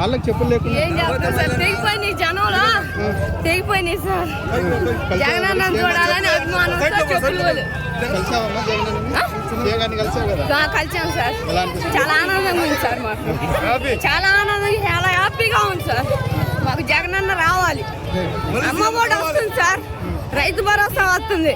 కాళ్ళకి చెప్పులు లేకుండా ఏం చేస్తాం సార్, తెగిపోయినాయి జనంలో, తెగిపోయినాయి సార్. జగనన్న చూడాలని అభిమానంతో చెప్పులు కలిసావమ్మా జగన్ కలిసావు కదా? కలిసాం సార్. ఎలా అనిపిస్తుంది? చాలా ఆనందంగా ఉంది సార్ మాకు, చాలా ఆనందంగా, చాలా హ్యాపీగా ఉంది సార్. మాకు జగనన్న రావాలి. అమ్మ కూడా వస్తుంది సార్, రైతు భరోసా వస్తుంది,